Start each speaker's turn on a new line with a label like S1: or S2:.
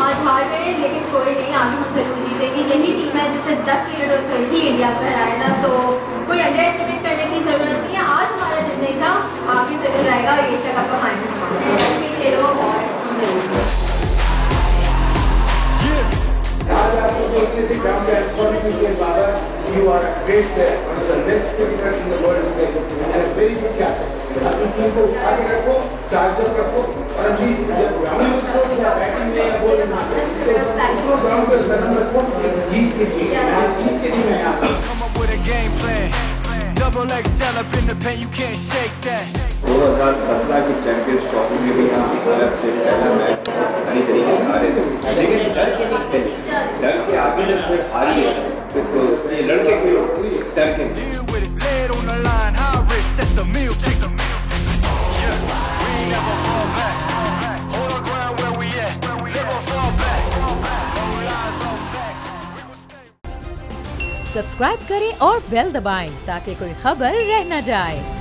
S1: आज हार गए लेकिन कोई नहीं, आज हम जरूर जीतेंगे। यही टीम है जिसने 10 विकेट उसको ही इंडिया को हराया था, तो कोई अंडर एस्टिमेट करने की जरूरत नहीं है। आज हमारा दिन नहीं था, आगे जरूर आएगा और एशिया कप का फाइनल खेलो और
S2: आज आपको देखने से काम का एक्सपोर्टिंग के बाद you are a great player, one of the best cricketers in the world today, and a very good captain. अपनी टीम को आगे रखो, चार्जर रखो, और अभी जब ग्राउंड में या बैटिंग में या बॉलिंग में तो ग्राउंड पे कदम रखो, जीत के लिए, जीत के लिए मैं यहाँ हूँ। Come up with a game plan, double XL up in the paint, you can't shake that. 2017 की चैंपियंस ट्रॉफी में भी हम अलग से पहला मैच सही तरीके से हारे थे, लेकिन डर के नहीं खेले, डर के आगे जब वो हारी है तो ये लड़के के डर के
S3: सब्सक्राइब करें और बेल दबाएं ताकि कोई खबर रह न जाए।